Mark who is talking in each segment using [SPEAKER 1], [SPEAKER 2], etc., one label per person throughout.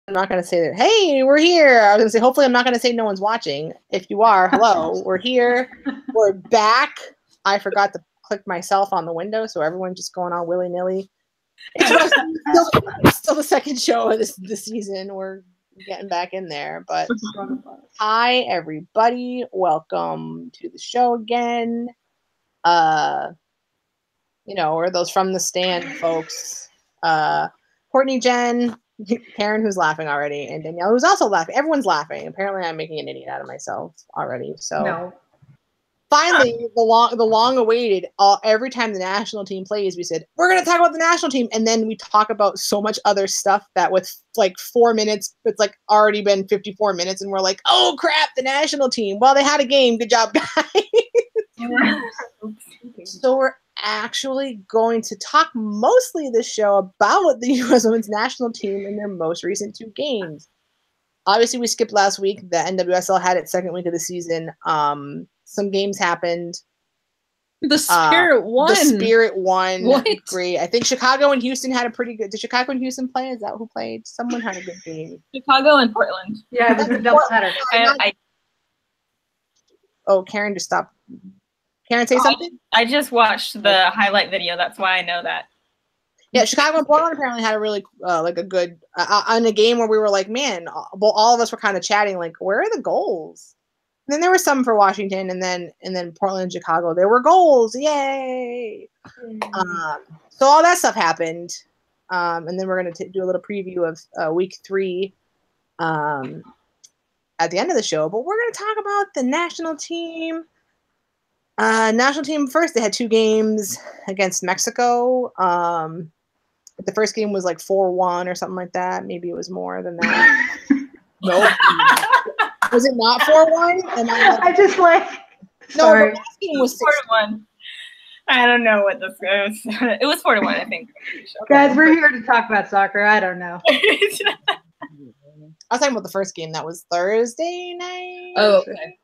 [SPEAKER 1] I'm not going to say that, hey, we're here. I was going to say, hopefully I'm not going to say no one's watching. If you are, hello, we're here. We're back. I forgot to click myself on the window, so everyone's just going on willy-nilly. It's still the second show of this season. We're getting back in there. But hi, everybody. Welcome to the show again. We're those from the stand folks. Courtney, Jen, Karen, who's laughing already, and Danielle, who's also laughing. Everyone's laughing. Apparently, I'm making an idiot out of myself already. So
[SPEAKER 2] no.
[SPEAKER 1] Finally, the long-awaited. Every time the national team plays, we said we're going to talk about the national team, and then we talk about so much other stuff that with like 4 minutes, it's like already been 54 minutes, and we're like, oh crap, the national team. Well, they had a game. Good job, guys. So we're actually going to talk mostly this show about the U.S. Women's National Team in their most recent 2 games. Obviously, we skipped last week. The NWSL had its second week of the season. Some games happened.
[SPEAKER 3] The Spirit won.
[SPEAKER 1] The Spirit won.
[SPEAKER 3] What?
[SPEAKER 1] Great. I think Chicago and Houston had a pretty good. Did Chicago and Houston play? Is that who played? Someone had a good game.
[SPEAKER 4] Chicago and Portland.
[SPEAKER 2] Yeah, it was a doubleheader.
[SPEAKER 1] Oh, Karen just stopped. Karen, say something?
[SPEAKER 4] I just watched the highlight video. That's why I know that.
[SPEAKER 1] Yeah, Chicago and Portland apparently had a really like a good on a game where we were like, man, all of us were kind of chatting like, where are the goals? And then there were some for Washington, and then Portland and Chicago. There were goals, yay! So all that stuff happened, and then we're going to do a little preview of week 3 at the end of the show. But we're going to talk about the national team. National team first, they had 2 games against Mexico. The first game was like 4-1 or something like that. Maybe it was more than that. Nope. Was it not 4-1?
[SPEAKER 2] I just like. Sorry.
[SPEAKER 1] No, the last game was
[SPEAKER 4] 4-1. I don't know what this is. It was 4-1, I think.
[SPEAKER 2] Guys, we're here to talk about soccer. I don't know.
[SPEAKER 1] I was talking about the first game. That was Thursday night.
[SPEAKER 3] Oh, okay.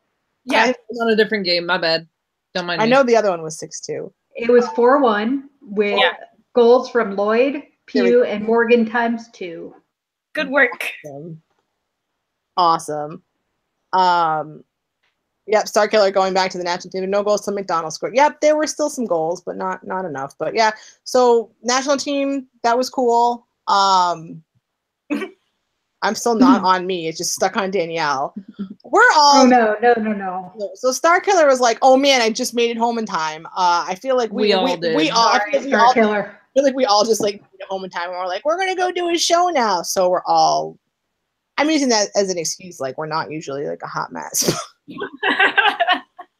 [SPEAKER 4] Yeah,
[SPEAKER 3] it was on a different game. My bad. Don't mind me.
[SPEAKER 1] I know the other one was 6-2.
[SPEAKER 2] It was 4-1 with goals from Lloyd, Pugh, and Morgan times 2.
[SPEAKER 4] Good work.
[SPEAKER 1] Awesome. Yep, Star Killer going back to the national team. No goals to McDonald scored. Yep, there were still some goals, but not enough. But yeah, so national team, that was cool. I'm still not on me. It's just stuck on Danielle. We're all
[SPEAKER 2] no.
[SPEAKER 1] So Star Killer was like, "Oh man, I just made it home in time." I feel like we all did.
[SPEAKER 2] Star Killer.
[SPEAKER 1] I feel like we all just like made it home in time, and we're like, "We're gonna go do a show now." So we're all. I'm using that as an excuse. Like we're not usually like a hot mess.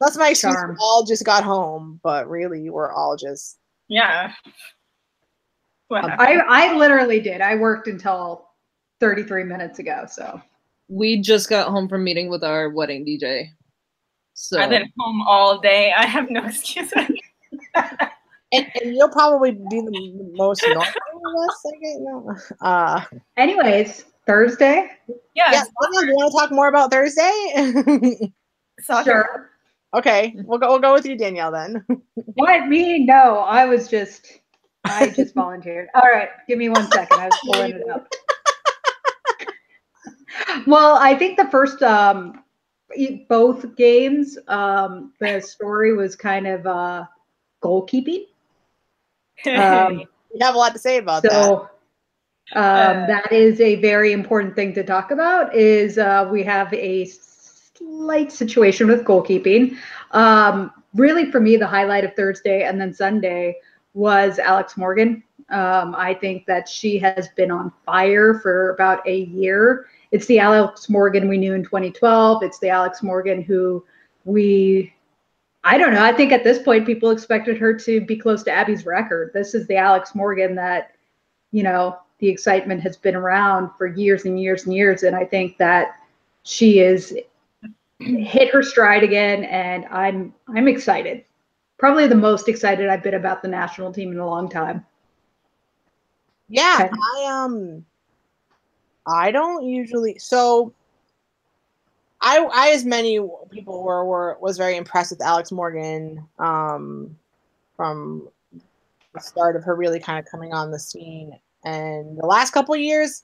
[SPEAKER 1] That's my excuse. We all just got home, but really, we're all just.
[SPEAKER 4] Yeah.
[SPEAKER 2] I literally did. I worked until 33 minutes ago, so.
[SPEAKER 3] We just got home from meeting with our wedding DJ. So
[SPEAKER 4] I've been home all day. I have no excuse.
[SPEAKER 1] and you'll probably be the most normal of us. I guess.
[SPEAKER 2] Anyways, Thursday?
[SPEAKER 4] Yeah.
[SPEAKER 1] You want to talk more about Thursday?
[SPEAKER 2] Sure.
[SPEAKER 1] Okay, we'll go with you, Danielle, then.
[SPEAKER 2] What, me? No, I just volunteered. All right, give me 1 second. I was pulling it up. Well, I think the first, both games, the story was kind of goalkeeping.
[SPEAKER 1] You have a lot to say about that.
[SPEAKER 2] That is a very important thing to talk about. Is we have a slight situation with goalkeeping. Really, for me, the highlight of Thursday and then Sunday was Alex Morgan. I think that she has been on fire for about a year. It's the Alex Morgan we knew in 2012. It's the Alex Morgan who I don't know. I think at this point, people expected her to be close to Abby's record. This is the Alex Morgan that, the excitement has been around for years and years and years. And I think that she is hit her stride again. And I'm excited. Probably the most excited I've been about the national team in a long time.
[SPEAKER 1] Yeah, okay. I don't usually. So I as many people was very impressed with Alex Morgan from the start of her really kind of coming on the scene. And the last couple of years,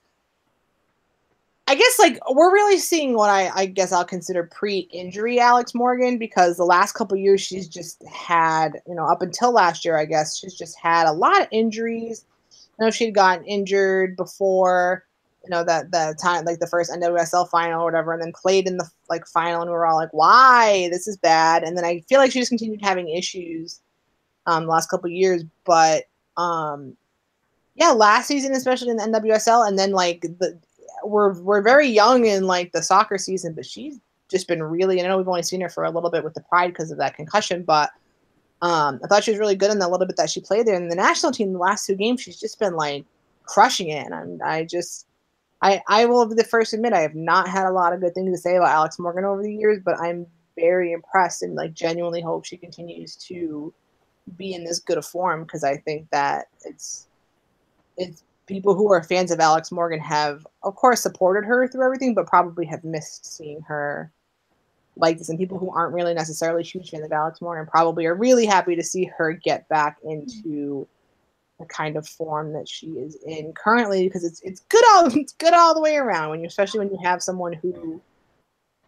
[SPEAKER 1] I guess like we're really seeing what I guess I'll consider pre-injury Alex Morgan, because the last couple of years she's just had, up until last year, I guess she's just had a lot of injuries. I know she'd gotten injured before, that the time, like the first NWSL final or whatever, and then played in the final, and we were all like, why? This is bad. And then I feel like she just continued having issues the last couple of years, but yeah, last season, especially in the NWSL, and then we're very young in the soccer season, but she's just been really, I know we've only seen her for a little bit with the Pride because of that concussion, but I thought she was really good in the little bit that she played there. In the national team, the last 2 games, she's just been crushing it. And I will be the first to admit I have not had a lot of good things to say about Alex Morgan over the years, but I'm very impressed and genuinely hope she continues to be in this good a form, because I think that it's people who are fans of Alex Morgan have, of course, supported her through everything, but probably have missed seeing her like this. And people who aren't really necessarily huge fans of Alex Morgan probably are really happy to see her get back into the kind of form that she is in currently, because it's good all the way around, especially when you have someone who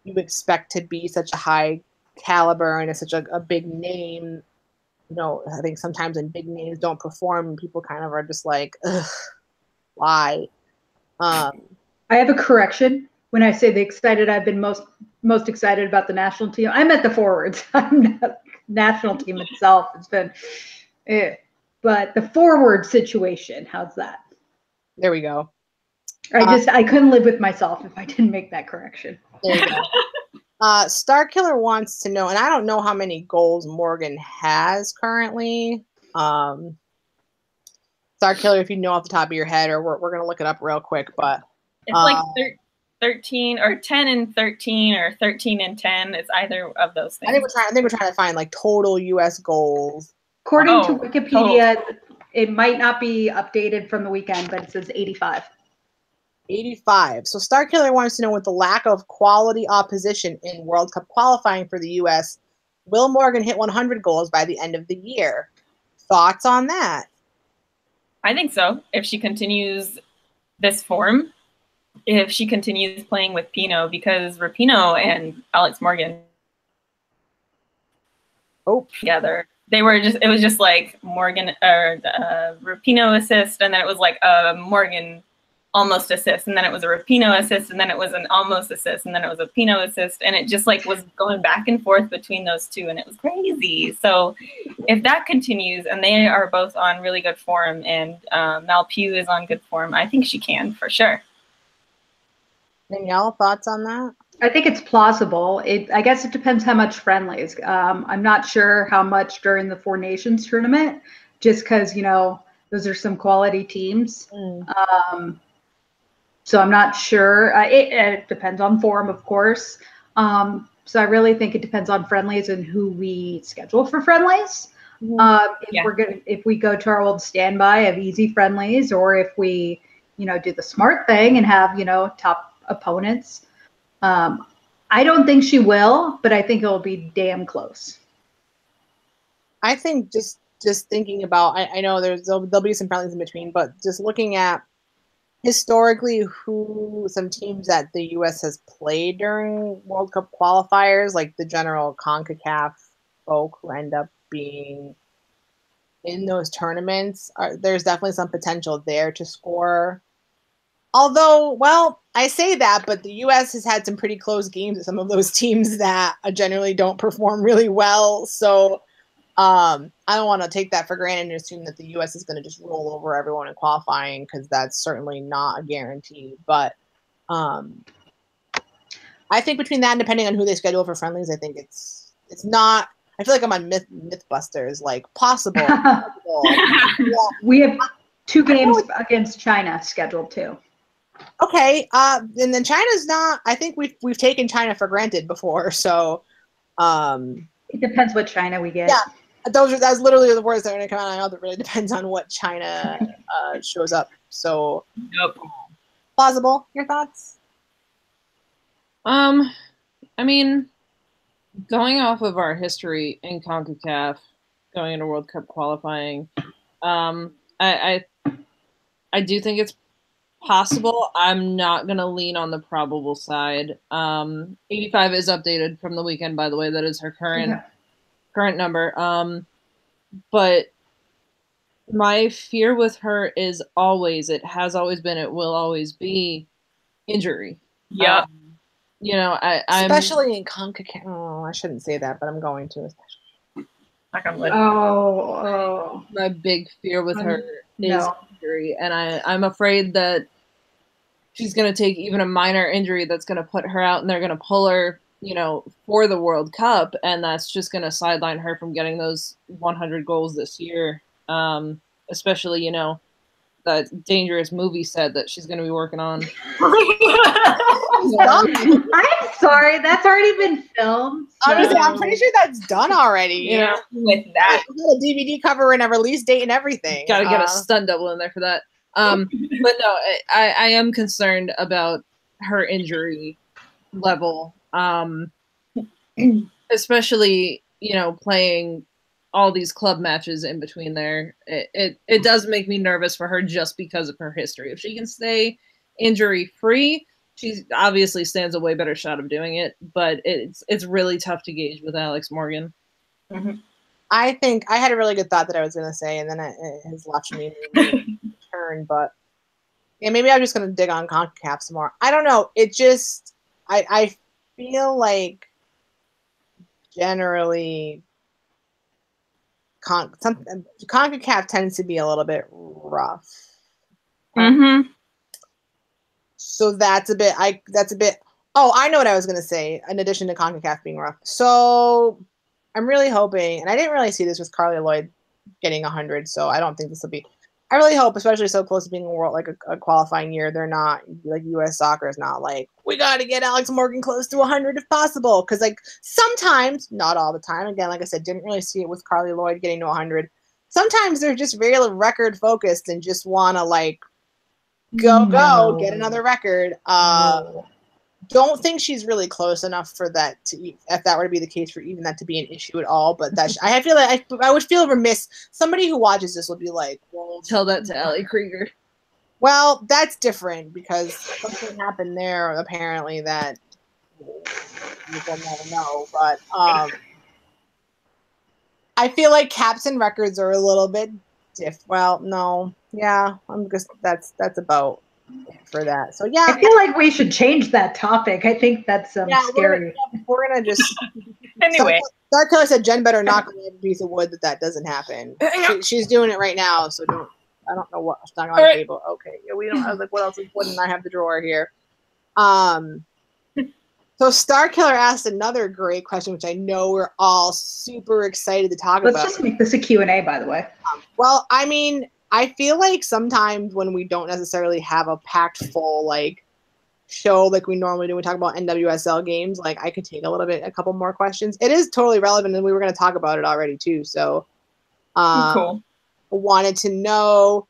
[SPEAKER 1] you expect to be such a high caliber and is such a big name. I think sometimes when big names don't perform, people kind of are just like, ugh, why?
[SPEAKER 2] I have a correction. When I say the excited, I've been most excited about the national team. I meant the forwards. I'm not national team itself. It's been, but the forward situation. How's that?
[SPEAKER 1] There we go.
[SPEAKER 2] I couldn't live with myself if I didn't make that correction.
[SPEAKER 1] There you go. Starkiller wants to know, and I don't know how many goals Morgan has currently. Starkiller, if you know off the top of your head, or we're gonna look it up real quick, but
[SPEAKER 4] it's 13 or 10 and 13 or 13 and 10. It's either of those things.
[SPEAKER 1] I think we're trying to find total U.S. goals.
[SPEAKER 2] According to Wikipedia, it might not be updated from the weekend, but it says 85.
[SPEAKER 1] 85. So Starkiller wants to know, with the lack of quality opposition in World Cup qualifying for the U.S., will Morgan hit 100 goals by the end of the year? Thoughts on that?
[SPEAKER 4] I think so. If she continues this form, if she continues playing with Pino, because Rapinoe and Alex Morgan together, it was just Morgan or Rapinoe assist, and then it was a Morgan almost assist, and then it was a Rapinoe assist, and then it was an almost assist, and then it was a Pino assist, and it just was going back and forth between those two, and it was crazy. So if that continues, and they are both on really good form, and Mal Pugh is on good form, I think she can for sure.
[SPEAKER 1] Danielle, thoughts on that?
[SPEAKER 2] I think it's plausible. I guess it depends how much friendlies. I'm not sure how much during the Four Nations tournament, just because those are some quality teams. So I'm not sure. It depends on form, of course. So I really think it depends on friendlies and who we schedule for friendlies. If we go to our old standby of easy friendlies, or if we, do the smart thing and have, top opponents. I don't think she will, but I think it'll be damn close.
[SPEAKER 1] I think just thinking about, I know there'll be some friendlies in between, but just looking at historically who some teams that the U.S. has played during World Cup qualifiers, like the general CONCACAF folk who end up being in those tournaments, there's definitely some potential there to score. Although, well, I say that, but the U.S. has had some pretty close games with some of those teams that generally don't perform really well. So I don't want to take that for granted and assume that the U.S. is going to just roll over everyone in qualifying, because that's certainly not a guarantee. But I think between that and depending on who they schedule for friendlies, I think it's not. I feel like I'm on Mythbusters, possible.
[SPEAKER 2] We have 2 games against China scheduled too.
[SPEAKER 1] Okay, and then China's not. I think we've taken China for granted before, so
[SPEAKER 2] it depends what China we get.
[SPEAKER 1] Yeah, that's literally the words that are going to come out of my mouth. It really depends on what China shows up. So, plausible. Your thoughts?
[SPEAKER 3] I mean, going off of our history in CONCACAF, going into World Cup qualifying, I do think it's possible. I'm not going to lean on the probable side. 85 is updated from the weekend, by the way. That is her current number. But my fear with her is always, it has always been, it will always be injury.
[SPEAKER 4] Yeah.
[SPEAKER 3] You know,
[SPEAKER 1] especially in CONCACAF. Oh, I shouldn't say that, but I'm going to.
[SPEAKER 3] My big fear with her is injury, and I'm afraid that she's going to take even a minor injury that's going to put her out, and they're going to pull her, you know, for the World Cup, and that's just going to sideline her from getting those 100 goals this year. Especially, you know, that Dangerous movie set that she's going to be working on.
[SPEAKER 2] I'm sorry, that's already been filmed. So.
[SPEAKER 1] Honestly, I'm pretty sure that's done already.
[SPEAKER 4] You know, with that,
[SPEAKER 1] a DVD cover and a release date and everything.
[SPEAKER 3] Got to get a stunt double in there for that. But no, I am concerned about her injury level, especially, you know, playing all these club matches in between there. It does make me nervous for her just because of her history. If she can stay injury free, she obviously stands a way better shot of doing it, but it's really tough to gauge with Alex Morgan.
[SPEAKER 1] Mm-hmm. I think I had a really good thought that I was going to say, and then it has left me turn, but yeah, maybe I'm just going to dig on CONCACAF some more. I don't know. It just, I feel like generally CONCACAF tends to be a little bit rough.
[SPEAKER 4] Mm-hmm.
[SPEAKER 1] So that's a bit, oh, I know what I was going to say, in addition to CONCACAF being rough. So I'm really hoping, and I didn't really see this with Carly Lloyd getting 100, so I don't think this will be, I really hope, especially so close to being a world, like a qualifying year, they're not, like U.S. soccer is not like, we got to get Alex Morgan close to 100 if possible. Because, like, sometimes, not all the time, again, like I said, didn't really see it with Carly Lloyd getting to 100. Sometimes they're just very record focused and just want to, like, go, get another record. Don't think she's really close enough for that to, if that were to be the case, for even that to be an issue at all. But that I feel like I would feel remiss. Somebody who watches this would be like, well,
[SPEAKER 3] tell that to Allie Krieger.
[SPEAKER 1] Well, that's different because something happened there apparently that we'll never know. But I feel like caps and records are a little bit well, no, yeah, I'm just that's about for that. So yeah,
[SPEAKER 2] I feel like we should change that topic. I think that's scary.
[SPEAKER 1] We're gonna just
[SPEAKER 4] anyway.
[SPEAKER 1] Dark Killer said Jen better knock on every piece of wood that doesn't happen. She's doing it right now, so I don't know what she's not on the table. Okay, yeah, we don't. I was like, what else is wood? And I have the drawer here. So Star Killer asked another great question, which I know we're all super excited to talk about.
[SPEAKER 2] Let's just make this a Q&A, by the way.
[SPEAKER 1] Well, I mean, I feel like sometimes when we don't necessarily have a packed full like show like we normally do when we talk about NWSL games, like I could take a couple more questions. It is totally relevant, and we were going to talk about it already too. So,
[SPEAKER 4] cool.
[SPEAKER 1] Wanted to know.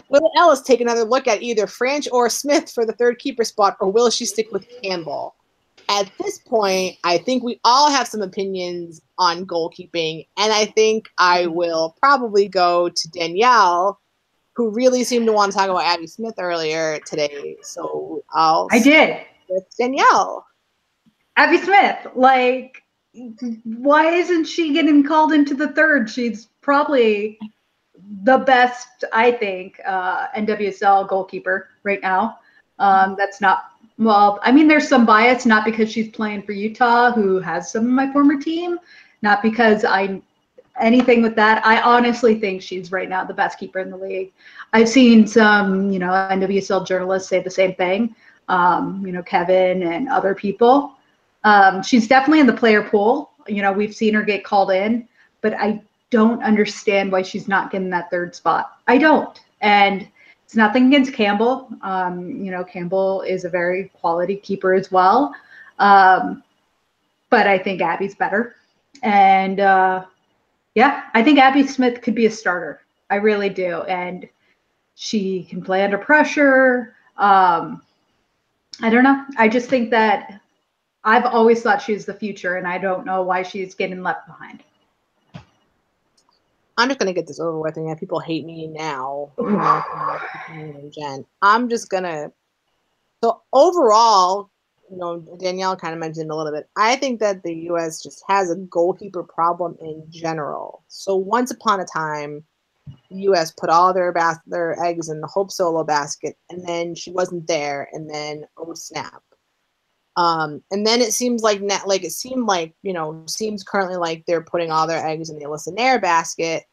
[SPEAKER 1] Will Ellis take another look at either Franch or Smith for the third keeper spot, or will she stick with Campbell? At this point, I think we all have some opinions on goalkeeping, and I think I will probably go to Danielle, who really seemed to want to talk about Abby Smith earlier today. So I
[SPEAKER 2] did
[SPEAKER 1] with Danielle.
[SPEAKER 2] Abby Smith, like, why isn't she getting called into the third? She's probably the best, I think, NWSL goalkeeper right now. That's not, well, I mean, there's some bias, not because she's playing for Utah, who has some of my former team, not because anything with that. I honestly think she's right now the best keeper in the league. I've seen some, NWSL journalists say the same thing, Kevin and other people. She's definitely in the player pool. We've seen her get called in, but I don't understand why she's not getting that third spot. I don't. And it's nothing against Campbell. Campbell is a very quality keeper as well. But I think Abby's better. And I think Abby Smith could be a starter. I really do. And she can play under pressure. I don't know. I just think that I've always thought she was the future, and I don't know why she's getting left behind.
[SPEAKER 1] I'm just gonna get this over with, and yeah, people hate me now. I'm just gonna. So overall, Danielle kind of mentioned a little bit. I think that the U.S. just has a goalkeeper problem in general. So once upon a time, the U.S. put all their eggs in the Hope Solo basket, and then she wasn't there, and then oh snap. And then it seems like seems currently like they're putting all their eggs in the Alyssa Nair basket.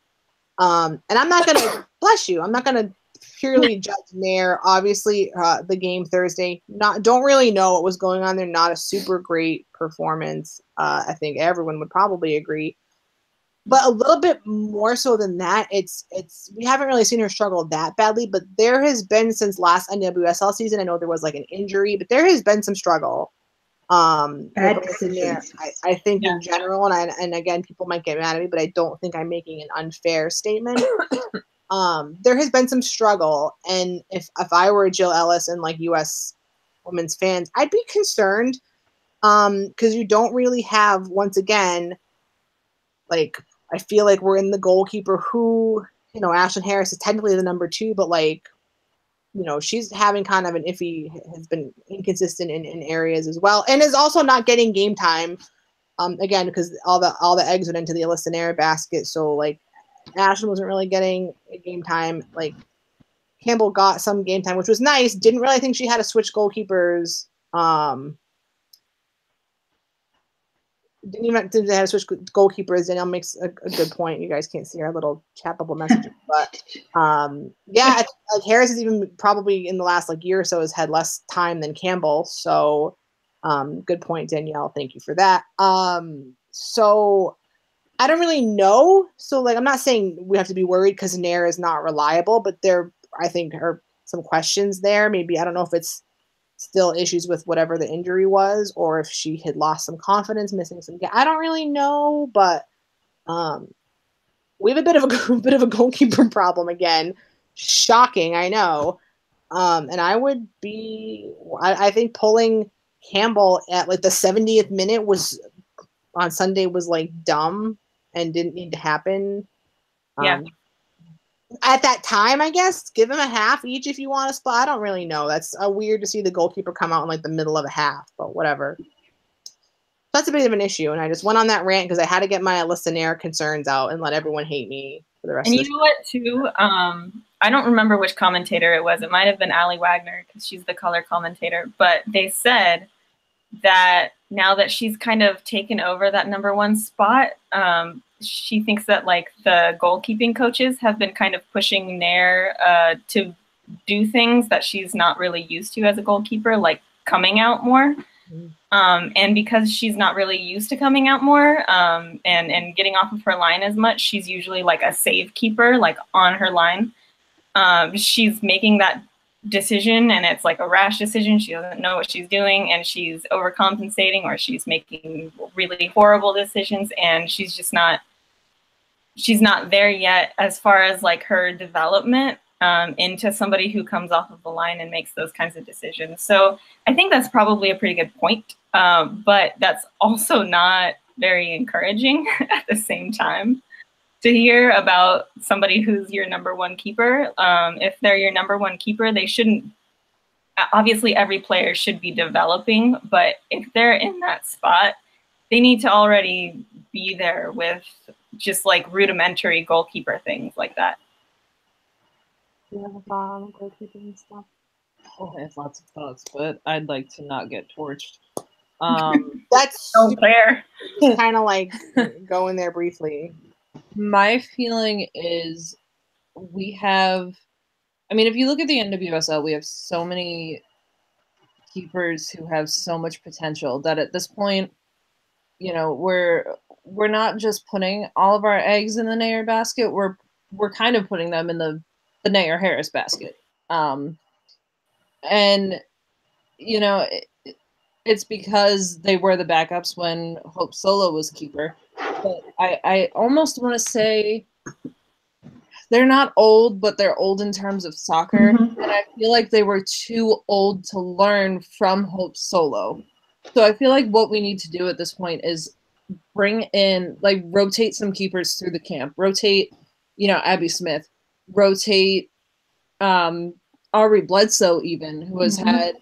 [SPEAKER 1] And I'm not gonna bless you. I'm not gonna purely judge Nair. Obviously, the game Thursday, don't really know what was going on there. Not a super great performance. I think everyone would probably agree. But a little bit more so than that, it's we haven't really seen her struggle that badly. But there has been since last NWSL season. I know there was like an injury, but there has been some struggle.
[SPEAKER 2] Bad decisions.
[SPEAKER 1] I think in general, and again, people might get mad at me, but I don't think I'm making an unfair statement. There has been some struggle, and if I were Jill Ellis and like U.S. women's fans, I'd be concerned, because you don't really have, once again, like I feel like we're in the goalkeeper who, Ashlyn Harris is technically the number 2, but like, she's having kind of an iffy, has been inconsistent in areas as well, and is also not getting game time. Again, because all the eggs went into the Alyssa Nair basket, so like Ashlyn wasn't really getting game time. Like Campbell got some game time, which was nice. Didn't really think she had to switch goalkeepers. Didn't even have to switch goalkeepers. Danielle makes a good point. You guys can't see our little chat bubble messages, but yeah, like Harris is even probably in the last like year or so has had less time than Campbell. So good point, Danielle. Thank you for that. So I don't really know. So like I'm not saying we have to be worried because Nair is not reliable, but there I think are some questions there. Maybe I don't know if it's still issues with whatever the injury was, or if she had lost some confidence, missing some. I don't really know, but we have a bit of a goalkeeper problem again. Shocking, I know. And I would be. I think pulling Campbell at like the 70th minute on Sunday was like dumb and didn't need to happen.
[SPEAKER 4] Yeah.
[SPEAKER 1] At that time, I guess, give them a half each if you want a spot. I don't really know. That's weird to see the goalkeeper come out in like the middle of a half, but whatever. That's a bit of an issue, and I just went on that rant because I had to get my Alyssa Nair concerns out and let everyone hate me for the rest of the
[SPEAKER 4] And you know what, too? I don't remember which commentator it was. It might have been Allie Wagner because she's the color commentator. But they said that now that she's kind of taken over that number 1 spot, she thinks that like the goalkeeping coaches have been kind of pushing Nair to do things that she's not really used to as a goalkeeper, like coming out more. And because she's not really used to coming out more and getting off of her line as much, she's usually like a save keeper, like on her line. She's making that decision and it's like a rash decision. She doesn't know what she's doing and she's overcompensating, or she's making really horrible decisions, and she's not there yet as far as like her development into somebody who comes off of the line and makes those kinds of decisions. So I think that's probably a pretty good point, but that's also not very encouraging at the same time to hear about somebody who's your number 1 keeper. If they're your number 1 keeper, they shouldn't, obviously every player should be developing, but if they're in that spot, they need to already be there with just like rudimentary goalkeeper things like that.
[SPEAKER 1] You have a thought on goalkeeping stuff?
[SPEAKER 3] Oh, I have lots of thoughts, but I'd like to not get torched.
[SPEAKER 1] That's
[SPEAKER 4] so fair.
[SPEAKER 1] Kind of like go in there briefly.
[SPEAKER 3] My feeling is we have, I mean, if you look at the NWSL, we have so many keepers who have so much potential that at this point, we're not just putting all of our eggs in the Nair basket. We're kind of putting them in the Nair Harris basket. And it's because they were the backups when Hope Solo was keeper. But I almost want to say they're not old, but they're old in terms of soccer. Mm-hmm. And I feel like they were too old to learn from Hope Solo. So I feel like what we need to do at this point is bring in, like, rotate some keepers through the camp. Rotate Abby Smith, rotate Aubrey Bledsoe even, who has had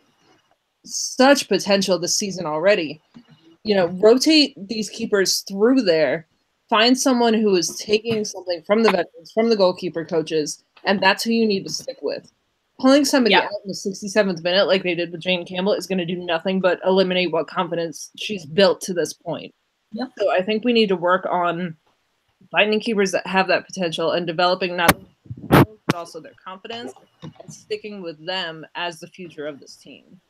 [SPEAKER 3] such potential this season already. Rotate these keepers through there, find someone who is taking something from the veterans, from the goalkeeper coaches, and that's who you need to stick with. Pulling somebody out in the 67th minute like they did with Jane Campbell is going to do nothing but eliminate what confidence she's built to this point.
[SPEAKER 4] Yep.
[SPEAKER 3] So I think we need to work on finding keepers that have that potential and developing not only but also their confidence and sticking with them as the future of this team.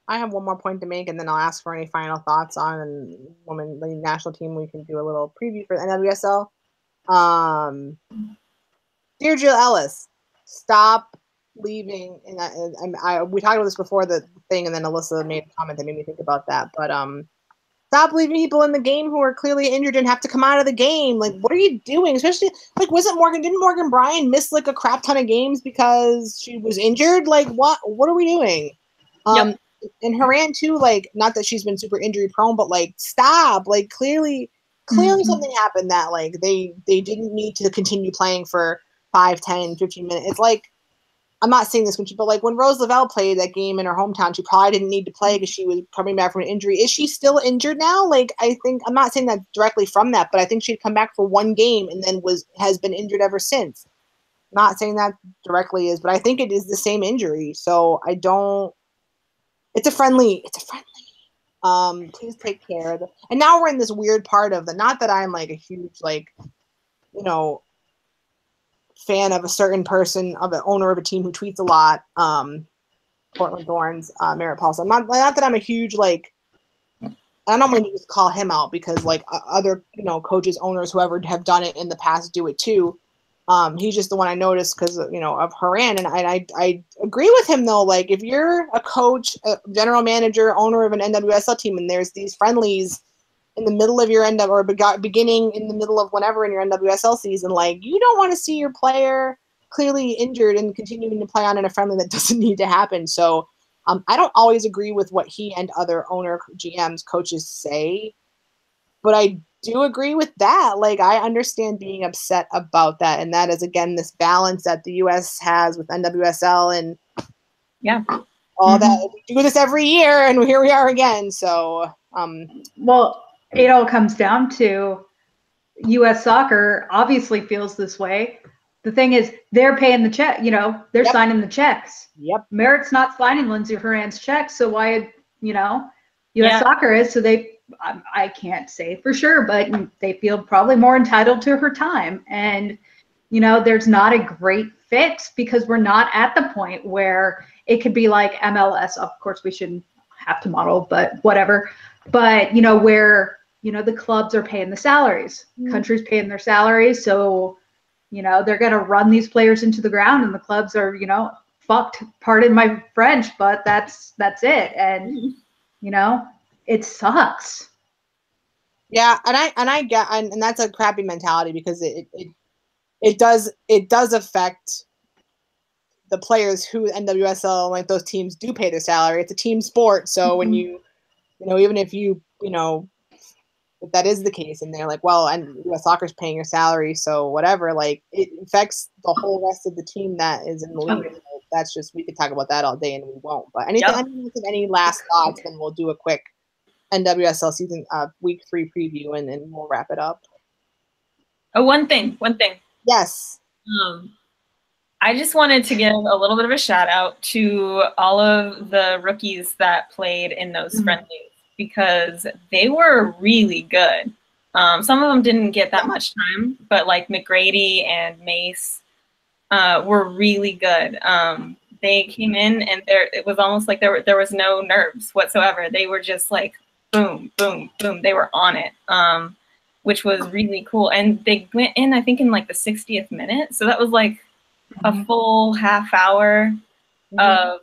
[SPEAKER 1] I have one more point to make, and then I'll ask for any final thoughts on the national team. We can do a little preview for the NWSL. Dear Jill Ellis, stop leaving. And we talked about this before the thing, and then Alyssa made a comment that made me think about that. But stop leaving people in the game who are clearly injured and have to come out of the game. Like, what are you doing? Especially, like, didn't Morgan Bryan miss, like, a crap ton of games because she was injured? Like, what are we doing? And Haran, too, like, not that she's been super injury prone, but, like, stop. Like, clearly something happened that, like, they didn't need to continue playing for 5, 10, 15 minutes. It's like, I'm not saying this, but like when Rose Lavelle played that game in her hometown, she probably didn't need to play because she was coming back from an injury. Is she still injured now? Like, I think, I'm not saying that directly from that, but I think she'd come back for one game and then has been injured ever since. Not saying that directly is, but I think it is the same injury. So it's a friendly. Please take care of it. And now we're in this weird part of not that I'm like a huge, like, fan of a certain person, of an owner of a team who tweets a lot, Portland Thorns, Merritt Paulson. Not that I'm a huge, like, I don't want to just call him out because, like, other, coaches, owners, whoever have done it in the past do it too. He's just the one I noticed because, of Haran. And I agree with him, though. Like, if you're a coach, a general manager, owner of an NWSL team, and there's these friendlies in the middle of your beginning in the middle of whenever in your NWSL season, like, you don't want to see your player clearly injured and continuing to play on in a friendly that doesn't need to happen. So I don't always agree with what he and other owner GMs, coaches say, but I do agree with that. Like, I understand being upset about that. And that is, again, this balance that the US has with NWSL and all that. We do this every year and here we are again. So,
[SPEAKER 2] well, it all comes down to U.S. Soccer obviously feels this way. The thing is, they're paying the check. They're signing the checks.
[SPEAKER 1] Yep.
[SPEAKER 2] Merritt's not signing Lindsay Horan's checks, so why? U.S. Soccer is. So I can't say for sure, but they feel probably more entitled to her time. And there's not a great fix because we're not at the point where it could be like MLS. Of course, we shouldn't have to model, but whatever. But where the clubs are paying the salaries, countries paying their salaries, so they're gonna run these players into the ground, and the clubs are fucked. Pardon my French, but that's it, and it sucks.
[SPEAKER 1] Yeah, and I get, and that's a crappy mentality because it does affect the players who NWSL, like those teams, do pay their salary. It's a team sport, so when you even if if that is the case and they're like, well, and US Soccer's paying your salary, so whatever, like, it affects the whole rest of the team that is in the league. Okay. That's just, we could talk about that all day and we won't. But any last thoughts, then we'll do a quick NWSL season week 3 preview and then we'll wrap it up.
[SPEAKER 4] Oh, one thing.
[SPEAKER 1] Yes.
[SPEAKER 4] I just wanted to give a little bit of a shout out to all of the rookies that played in those friendlies because they were really good. Some of them didn't get that much time, but like McGrady and Mace were really good. They came in and it was almost like there was no nerves whatsoever. They were just like boom, boom, boom. They were on it, which was really cool. And they went in, I think, in like the 60th minute. So that was like a full half hour of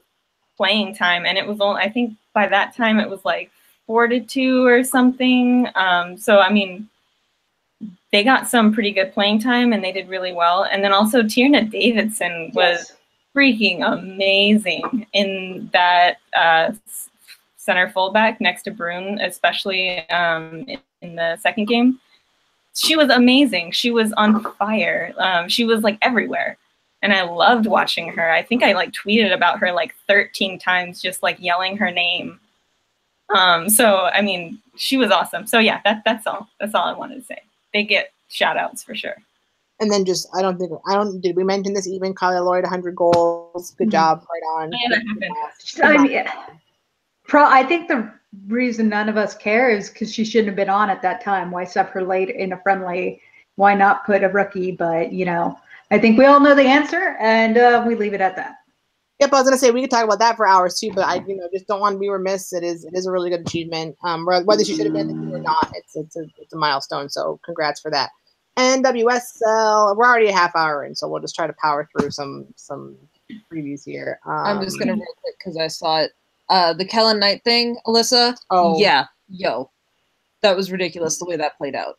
[SPEAKER 4] playing time. And it was only, I think by that time it was like 4-2 or something. So, I mean, they got some pretty good playing time and they did really well. And then also Tierna Davidson was freaking amazing in that center fullback next to Brune, especially in the second game. she was amazing. She was on fire. She was like everywhere. And I loved watching her. I think I like tweeted about her like 13 times, just like yelling her name. So, I mean, she was awesome. So yeah, that's all I wanted to say. They get shout outs for sure.
[SPEAKER 1] And then just, did we mention this even? Kylie Lloyd, 100 goals. Good job. Right on.
[SPEAKER 4] Yeah, that happened.
[SPEAKER 2] I think the reason none of us care is because she shouldn't have been on at that time. Why sub her late in a friendly? Why not put a rookie? But, you know, I think we all know the answer, and we leave it at that.
[SPEAKER 1] Yep, I was gonna say we could talk about that for hours too, but I, just don't want to be remiss. It is a really good achievement. Whether she should have been or not, it's a milestone. So congrats for that. NWSL, we're already a half hour in, so we'll just try to power through some previews here.
[SPEAKER 3] I'm just gonna real quick because I saw it. The Kellen Knight thing, Alyssa.
[SPEAKER 1] Oh
[SPEAKER 3] yeah, that was ridiculous the way that played out.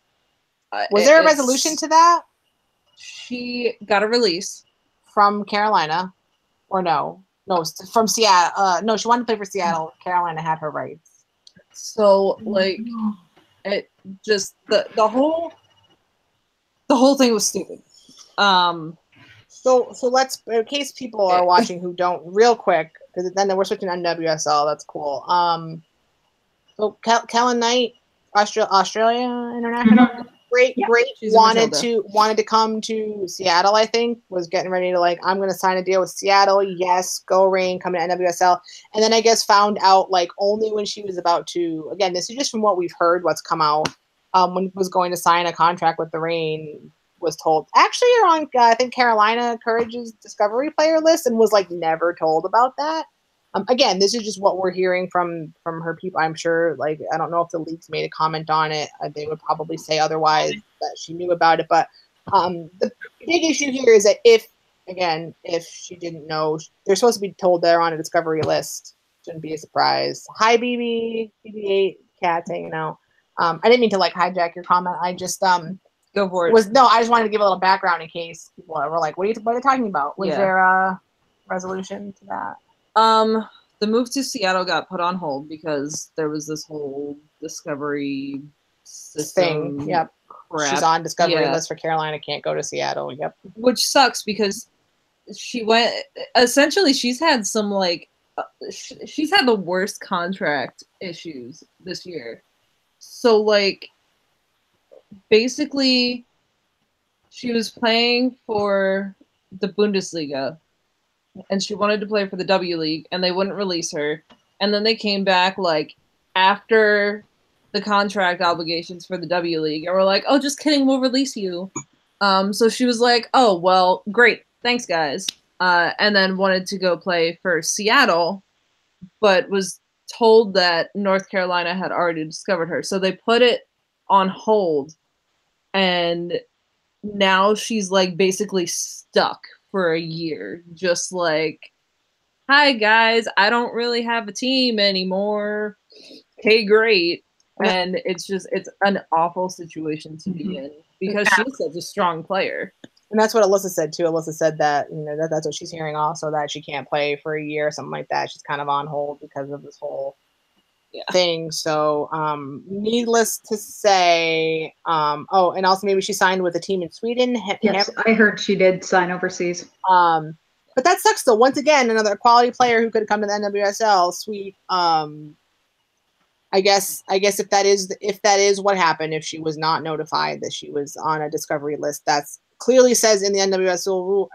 [SPEAKER 1] Was there a resolution to that?
[SPEAKER 3] She got a release
[SPEAKER 1] from Carolina. Or no, from Seattle. No, she wanted to play for Seattle. Carolina had her rights.
[SPEAKER 3] So like, it just the whole thing was stupid.
[SPEAKER 1] So let's, in case people are watching who don't, real quick, because then we're switching to NWSL. That's cool. So Kellen Knight, Australia International. Great. Wanted to come to Seattle, I think. Was getting ready to I'm going to sign a deal with Seattle. Yes, go Reign, come to NWSL. And then I guess found out only when she was about to, again, this is just from what we've heard, what's come out, when he was going to sign a contract with the Reign, was told, actually you're on, I think, Carolina Courage's Discovery player list, and was never told about that. Again, this is just what we're hearing from her people. I'm sure, I don't know if the leaks made a comment on it. They would probably say otherwise, that she knew about it. But the big issue here is that if she didn't know, they're supposed to be told they're on a Discovery list. Shouldn't be a surprise. Hi, BB8 Cats hanging out. I didn't mean to hijack your comment. I just
[SPEAKER 3] go for it.
[SPEAKER 1] I just wanted to give a little background in case people were like, what are they talking about? Was there a resolution to that?
[SPEAKER 3] The move to Seattle got put on hold because there was this whole Discovery system
[SPEAKER 1] thing. Yep.
[SPEAKER 3] Crap.
[SPEAKER 1] She's on Discovery list for Carolina, can't go to Seattle. Yep.
[SPEAKER 3] Which sucks because she went, essentially she's had some she's had the worst contract issues this year. So basically she was playing for the Bundesliga, and she wanted to play for the W League, and they wouldn't release her. And then they came back after the contract obligations for the W League, and were like, "Oh, just kidding, we'll release you." So she was like, "Oh, well, great, thanks, guys." And then wanted to go play for Seattle, but was told that North Carolina had already discovered her, so they put it on hold, and now she's basically stuck for a year, just hi guys, I don't really have a team anymore. Hey, great. And it's an awful situation to be in because she's such a strong player.
[SPEAKER 1] And that's what Alyssa said too. Alyssa said that that's what she's hearing also, that she can't play for a year or something like that. She's kind of on hold because of this whole thing. So needless to say, and also maybe she signed with a team in Sweden.
[SPEAKER 2] Yes, I heard she did sign overseas.
[SPEAKER 1] But that sucks though. Once again, another quality player who could have come to the NWSL. Sweet. I guess if that is what happened, if she was not notified that she was on a Discovery list, that's clearly says in the NWSL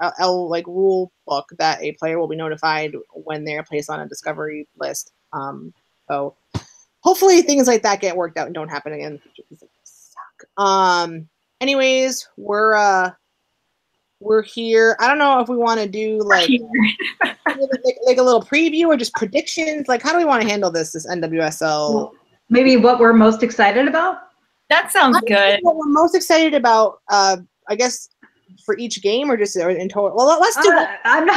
[SPEAKER 1] rule book that a player will be notified when they're placed on a Discovery list. So hopefully things like that get worked out and don't happen again. Suck. Anyways, we're here. I don't know if we want to do like a little preview or just predictions. How do we want to handle this NWSL?
[SPEAKER 2] Well, maybe what we're most excited about?
[SPEAKER 4] That sounds good.
[SPEAKER 1] What we're most excited about, I guess, for each game or just in total? Well, let's do
[SPEAKER 2] I don't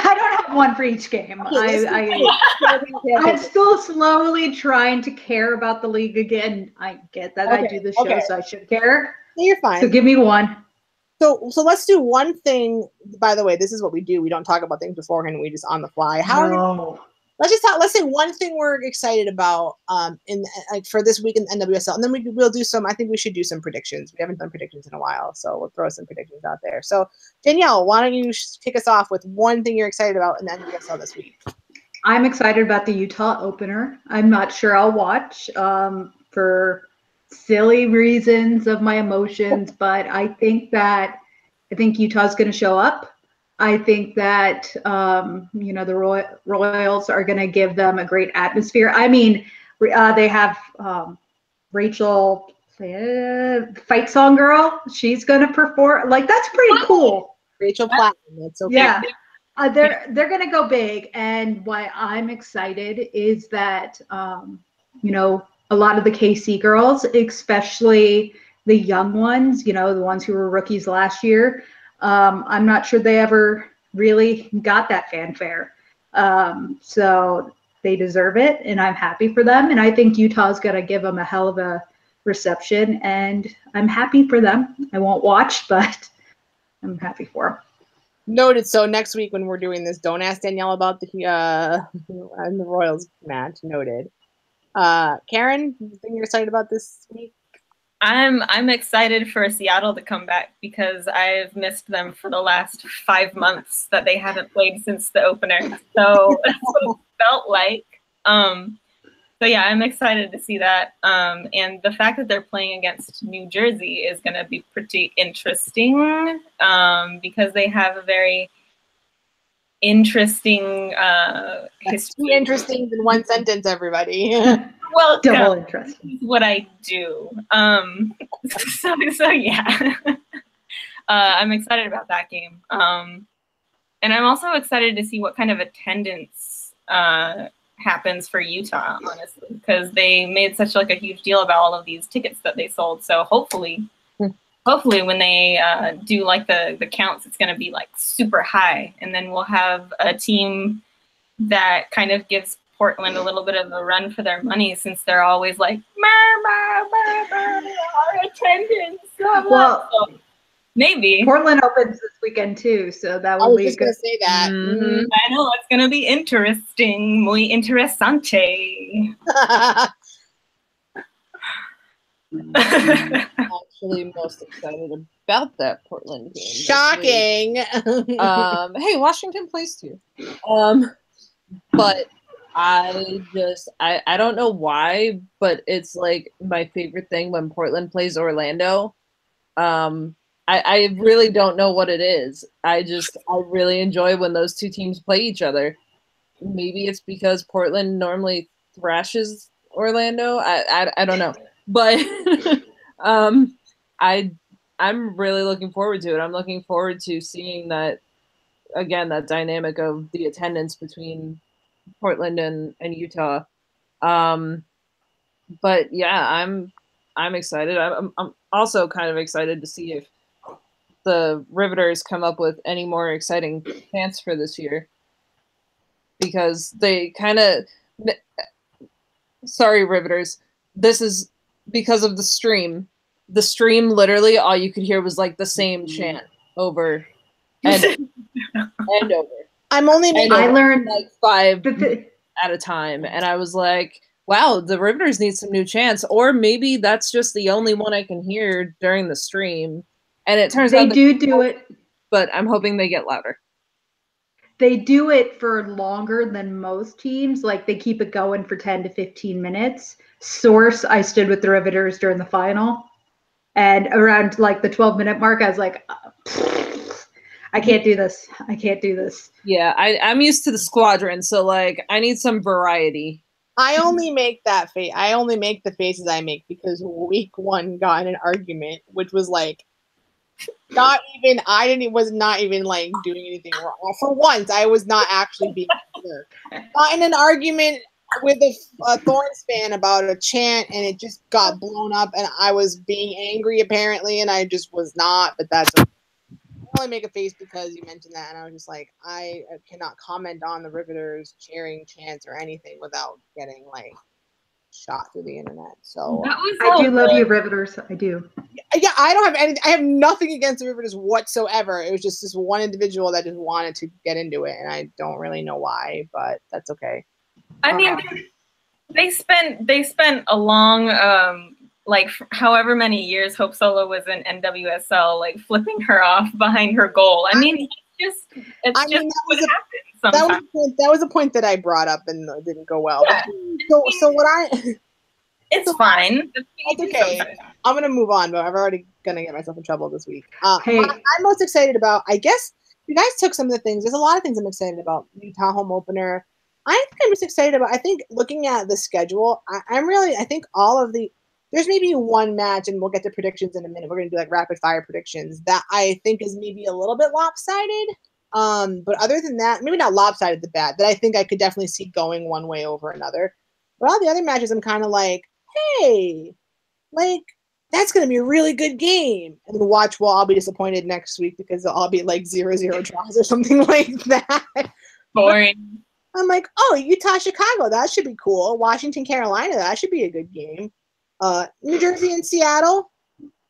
[SPEAKER 2] have one for each game.
[SPEAKER 1] Okay,
[SPEAKER 2] I'm still slowly trying to care about the league again. I get that I do the show, so I should care.
[SPEAKER 1] You're fine.
[SPEAKER 2] So give me one.
[SPEAKER 1] So let's do one thing. By the way, this is what we do. We don't talk about things beforehand. We just on the fly. How let's say one thing we're excited about in like for this week in NWSL, and then we'll do some. I think we should do some predictions. We haven't done predictions in a while, so we'll throw some predictions out there. So Danielle, why don't you kick us off with one thing you're excited about in the NWSL this week?
[SPEAKER 2] I'm excited about the Utah opener. I'm not sure I'll watch for silly reasons of my emotions, but I think Utah's going to show up. I think that, the Royals are going to give them a great atmosphere. I mean, they have Rachel, Fight Song Girl. She's going to perform. Like, that's pretty cool.
[SPEAKER 1] Rachel Platten. That's okay.
[SPEAKER 2] Yeah. They're going to go big. And why I'm excited is that, a lot of the KC girls, especially the young ones, the ones who were rookies last year, I'm not sure they ever really got that fanfare. So they deserve it, and I'm happy for them. And I think Utah's going to give them a hell of a reception, and I'm happy for them. I won't watch, but I'm happy for them.
[SPEAKER 1] Noted. So next week when we're doing this, don't ask Danielle about the Royals match. Noted. Karen, anything you're excited about this week?
[SPEAKER 4] I'm excited for Seattle to come back because I've missed them for the last 5 months that they haven't played since the opener. So that's what it felt like. So yeah, I'm excited to see that. And the fact that they're playing against New Jersey is going to be pretty interesting because they have a very interesting history.
[SPEAKER 1] Interesting in one sentence, everybody.
[SPEAKER 4] Well,
[SPEAKER 2] double interesting.
[SPEAKER 4] What I do. So yeah, I'm excited about that game. And I'm also excited to see what kind of attendance happens for Utah, honestly, because they made such like a huge deal about all of these tickets that they sold. So hopefully when they do like the counts, it's going to be like super high, and then we'll have a team that kind of gives Portland a little bit of a run for their money, since they're always like our attendance.
[SPEAKER 2] Well,
[SPEAKER 4] so maybe
[SPEAKER 2] Portland opens this weekend too, so that will be good.
[SPEAKER 1] I was just gonna say that.
[SPEAKER 4] I know it's gonna be interesting, muy interesante.
[SPEAKER 3] I'm actually most excited about that Portland game.
[SPEAKER 1] Shocking.
[SPEAKER 3] Hey, Washington plays too. But I don't know why, but it's like my favorite thing when Portland plays Orlando. I really don't know what it is. I really enjoy when those two teams play each other. Maybe it's because Portland normally thrashes Orlando. I don't know. But I'm really looking forward to it. I'm looking forward to seeing that, again, that dynamic of the attendance between Portland and Utah. But yeah, I'm excited. I'm also kind of excited to see if the Riveters come up with any more exciting chants for this year, because they kind of, sorry Riveters, this is because of the stream. The stream, literally all you could hear was like the same chant over and over.
[SPEAKER 1] I
[SPEAKER 2] learned
[SPEAKER 3] like 5 at a time, and I was like, wow, the Riveters need some new chants, or maybe that's just the only one I can hear during the stream. And it turns out
[SPEAKER 2] they do it,
[SPEAKER 3] but I'm hoping they get louder.
[SPEAKER 2] They do it for longer than most teams. Like, they keep it going for 10 to 15 minutes. Source, I stood with the Riveters during the final, and around like the 12-minute mark, I was like, I can't do this. I can't do this.
[SPEAKER 3] Yeah, I'm used to the squadron, so like I need some variety.
[SPEAKER 1] I only make that face. I only make the faces I make because week 1 got in an argument, which was like was not even like doing anything wrong. For once, I was not actually being jerk. Got in an argument with a Thorns fan about a chant, and it just got blown up, and I was being angry apparently, and I just was not. But that's okay. I only make a face because you mentioned that, and I was just like, I cannot comment on the Riveters cheering chants or anything without getting like shot through the internet. So
[SPEAKER 2] I do love you, Riveters. I do.
[SPEAKER 1] Yeah, I don't have anything. I have nothing against the Riveters whatsoever. It was just this one individual that just wanted to get into it, and I don't really know why, but that's okay.
[SPEAKER 4] I mean, they spent a long like however many years Hope Solo was in NWSL, like flipping her off behind her goal. I mean, it's just what happens sometimes.
[SPEAKER 1] That was a point that I brought up and it didn't go well.
[SPEAKER 4] Yeah.
[SPEAKER 1] So what I
[SPEAKER 4] it's fine.
[SPEAKER 1] That's okay. I'm gonna move on, but I'm already gonna get myself in trouble this week.
[SPEAKER 2] Hey.
[SPEAKER 1] I'm most excited about, I guess you guys took some of the things. There's a lot of things I'm excited about. Utah home opener. I think I'm just excited about, I think looking at the schedule, I think all of there's maybe one match, and we'll get to predictions in a minute. We're going to do like rapid fire predictions that I think is maybe a little bit lopsided. But other than that, maybe not lopsided the bad, that I think I could definitely see going one way over another. But all the other matches, I'm kind of like, hey, like, that's going to be a really good game. And then I'll be disappointed next week because I'll be like 0-0 draws or something like that.
[SPEAKER 4] Boring.
[SPEAKER 1] I'm like, oh, Utah, Chicago, that should be cool. Washington, Carolina, that should be a good game. New Jersey and Seattle,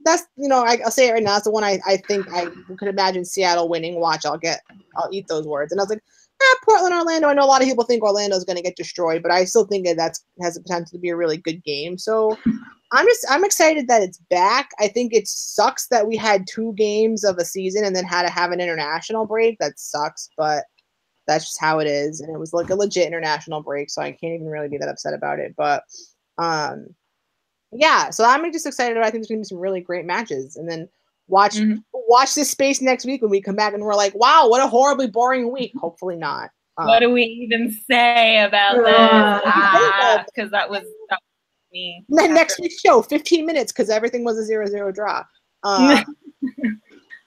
[SPEAKER 1] that's, I'll say it right now, that's the one I think I could imagine Seattle winning. Watch, I'll eat those words. And I was like, Portland, Orlando. I know a lot of people think Orlando's going to get destroyed, but I still think that has the potential to be a really good game. So I'm excited that it's back. I think it sucks that we had 2 games of a season and then had to have an international break. That sucks, but that's just how it is. And it was like a legit international break, so I can't even really be that upset about it. But yeah, so I'm just excited. I think there's going to be some really great matches. And then watch this space next week when we come back and we're like, wow, what a horribly boring week. Hopefully not.
[SPEAKER 4] What do we even say about this? Because that was me.
[SPEAKER 1] Next week's show, 15 minutes, because everything was a 0-0 draw.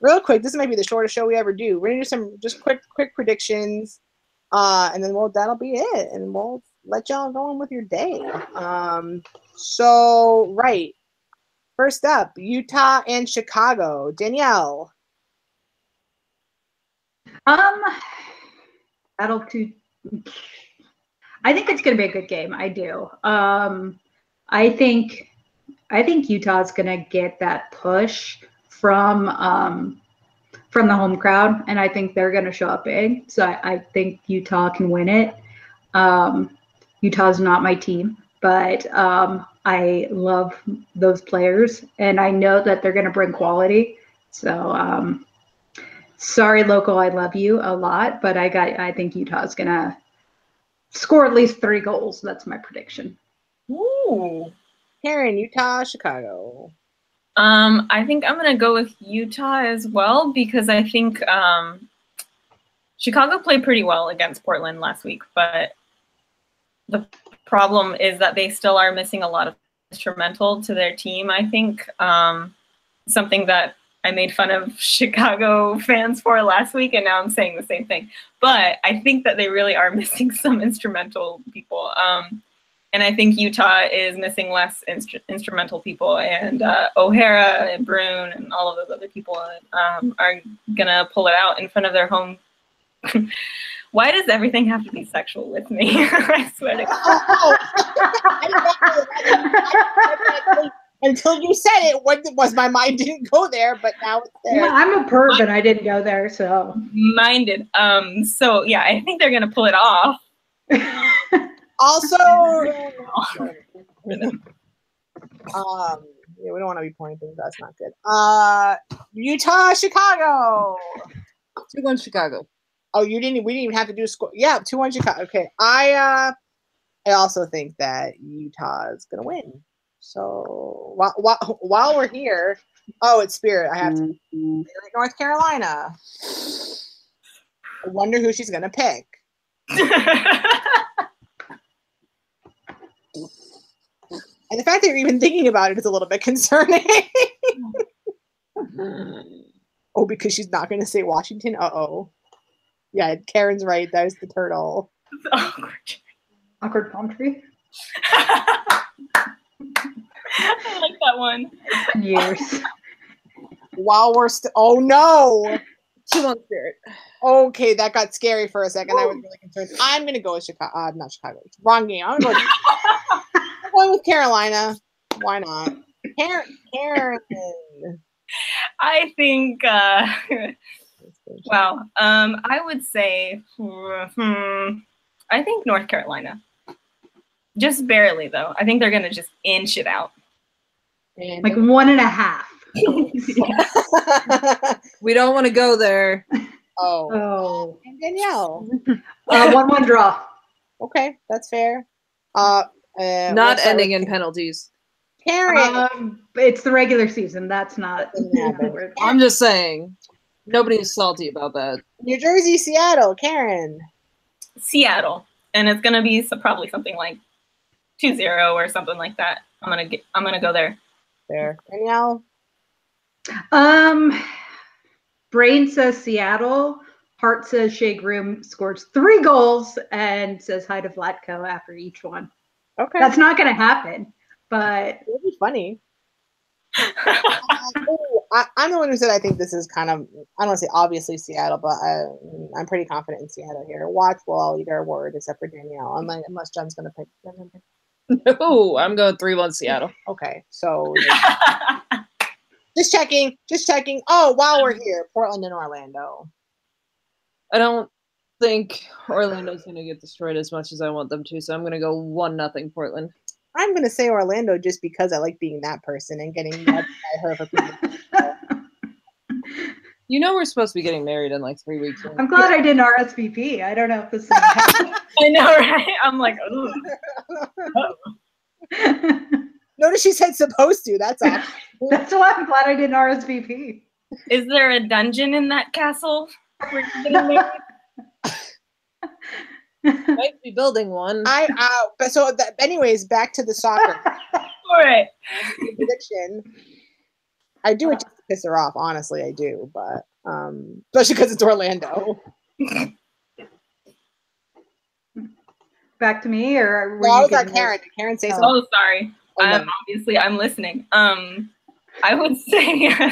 [SPEAKER 1] Real quick, this might be the shortest show we ever do. We're gonna do some just quick predictions, and then that'll be it, and we'll let y'all go on with your day. So right, first up, Utah and Chicago. Danielle.
[SPEAKER 2] That'll do. I think it's gonna be a good game. I do. I think Utah's gonna get that push from the home crowd, and I think they're going to show up big. So I think Utah can win it. Utah's not my team, but I love those players, and I know that they're going to bring quality. So sorry, local, I love you a lot, but I think Utah's going to score at least 3 goals. That's my prediction.
[SPEAKER 1] Ooh, Karen, Utah, Chicago.
[SPEAKER 4] I think I'm going to go with Utah as well, because I think Chicago played pretty well against Portland last week, but the problem is that they still are missing a lot of instrumental to their team, I think. Something that I made fun of Chicago fans for last week, and now I'm saying the same thing. But I think that they really are missing some instrumental people. And I think Utah is missing less instrumental people, and O'Hara and Brune and all of those other people are going to pull it out in front of their home. Why does everything have to be sexual with me? I swear to
[SPEAKER 1] God. Until you said it, what was my mind didn't go there, but now it's there.
[SPEAKER 2] Yeah, I'm a perv and I didn't go there, so.
[SPEAKER 4] Minded. So, yeah, I think they're going to pull it off.
[SPEAKER 1] Also, yeah, we don't want to be pointing things. That's not good. Utah, Chicago.
[SPEAKER 3] 2-1 Chicago.
[SPEAKER 1] Oh, we didn't even have to do a score. Yeah, 2-1 Chicago. Okay. I also think that Utah is gonna win. So while we're here, it's Spirit. I have to North Carolina. I wonder who she's gonna pick. And the fact that you're even thinking about it is a little bit concerning. Oh, because she's not going to say Washington? Uh-oh. Yeah, Karen's right. That was the turtle.
[SPEAKER 4] It's awkward.
[SPEAKER 2] Awkward palm tree?
[SPEAKER 4] I like that one.
[SPEAKER 2] Years.
[SPEAKER 1] While we're oh, no.
[SPEAKER 3] 2-1 Spirit.
[SPEAKER 1] Okay, that got scary for a second. I was really concerned. I'm going to go with Chicago. Not Chicago. Wrong game. I'm going with Carolina. Why not? Karen.
[SPEAKER 4] I think, wow. I would say, I think North Carolina. Just barely, though. I think they're going to just inch it out.
[SPEAKER 2] Like 1.5.
[SPEAKER 3] We don't want to go there.
[SPEAKER 1] Oh. And Danielle.
[SPEAKER 2] 1-1 draw.
[SPEAKER 1] Okay, that's fair.
[SPEAKER 3] Not ending in penalties.
[SPEAKER 1] Karen.
[SPEAKER 2] It's the regular season. That's not.
[SPEAKER 3] I'm just saying. Nobody's salty about that.
[SPEAKER 1] New Jersey, Seattle. Karen.
[SPEAKER 4] Seattle. And it's going to be probably something like 2-0 or something like that. I'm gonna go there.
[SPEAKER 1] There. Danielle.
[SPEAKER 2] Brain says Seattle. Heart says Shea Groom scores 3 goals and says hi to Vlatko after each one.
[SPEAKER 1] Okay.
[SPEAKER 2] That's not going to happen, but
[SPEAKER 1] it'll be funny. I'm the one who said I think this is kind of, I don't want to say obviously Seattle, but I'm pretty confident in Seattle here. Watch, we'll all eat our word except for Danielle, unless Jen's going to pick.
[SPEAKER 3] No, I'm going 3-1 Seattle.
[SPEAKER 1] Okay, so just checking. Oh, while we're here, Portland and Orlando.
[SPEAKER 3] I don't think Orlando's going to get destroyed as much as I want them to, so I'm going to go 1-0 Portland.
[SPEAKER 1] I'm going to say Orlando just because I like being that person and getting mad by her for people.
[SPEAKER 3] You know we're supposed to be getting married in like 3 weeks. Right?
[SPEAKER 2] I'm glad I didn't RSVP. I don't know if this is I
[SPEAKER 4] know, right? I'm like, ooh.
[SPEAKER 1] Notice she said supposed to. That's all.
[SPEAKER 2] That's why I'm glad I didn't RSVP.
[SPEAKER 4] Is there a dungeon in that castle?
[SPEAKER 3] Might be building one.
[SPEAKER 1] Anyways, back to the soccer.
[SPEAKER 4] All right.
[SPEAKER 1] Prediction. I do it just to piss her off. Honestly, I do, but especially because it's Orlando.
[SPEAKER 2] Back to me, or
[SPEAKER 1] no, I was at Karen. Did Karen say something?
[SPEAKER 4] Oh, sorry. Obviously, I'm listening. I would say I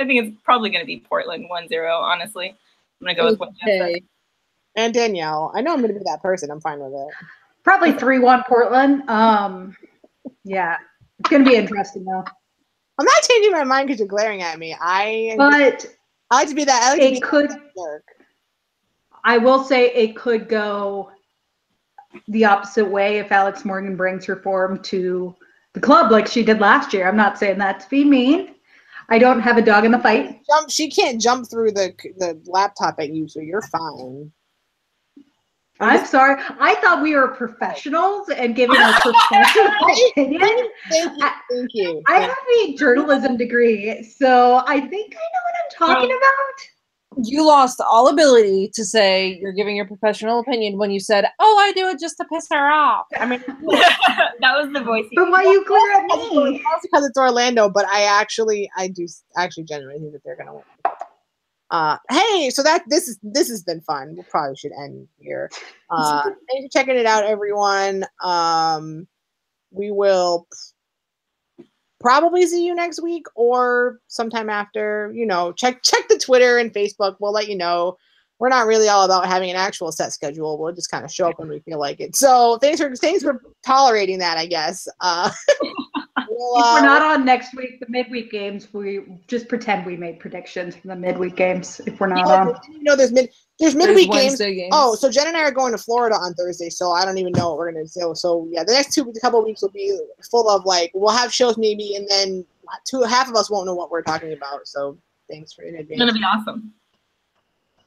[SPEAKER 4] think it's probably going to be Portland 1-0. Honestly, I'm going to go with what Jen said.
[SPEAKER 1] And Danielle, I know I'm going to be that person. I'm fine with it.
[SPEAKER 2] Probably 3-1 Portland. Yeah, it's going to be interesting though.
[SPEAKER 1] I'm not changing my mind because you're glaring at me. I like to be that.
[SPEAKER 2] I will say it could go the opposite way if Alex Morgan brings her form to the club like she did last year. I'm not saying that to be mean. I don't have a dog in the fight.
[SPEAKER 1] She can't jump through the laptop at you, so you're fine.
[SPEAKER 2] I'm sorry. I thought we were professionals and giving our professional opinion.
[SPEAKER 1] Thank you.
[SPEAKER 2] I have a journalism degree, so I think I know what I'm talking about.
[SPEAKER 3] You lost all ability to say you're giving your professional opinion when you said, "Oh, I do it just to piss her off." I mean,
[SPEAKER 4] that was the voice.
[SPEAKER 2] But why you glare at me?
[SPEAKER 1] Also because it's Orlando, but I do genuinely think that they're gonna win. Hey, so this has been fun. We probably should end here. Thanks for checking it out, everyone. We will probably see you next week or sometime after. Check the Twitter and Facebook. We'll let you know. We're not really all about having an actual set schedule. We'll just kind of show up when we feel like it. So thanks for tolerating that, I guess.
[SPEAKER 2] If we're not on next week, the midweek games, we just pretend we made predictions for the midweek games. If we're not on,
[SPEAKER 1] there's midweek games. Oh, so Jen and I are going to Florida on Thursday, so I don't even know what we're gonna do. So yeah, the next couple of weeks will be full of we'll have shows maybe, and then half of us won't know what we're talking about. So thanks for in advance.
[SPEAKER 4] It's gonna be awesome.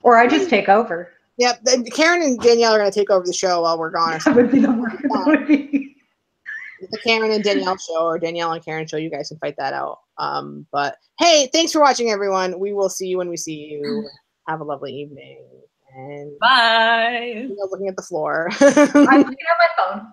[SPEAKER 2] Or I just take over.
[SPEAKER 1] Yep, Karen and Danielle are gonna take over the show while we're gone.
[SPEAKER 2] That would be the worst. That would be.
[SPEAKER 1] The Karen and Danielle show or Danielle and Karen show. You guys can fight that out. But hey, thanks for watching, everyone. We will see you when we see you. Have a lovely evening. And
[SPEAKER 4] bye.
[SPEAKER 1] Looking at the floor.
[SPEAKER 2] I'm looking at my phone.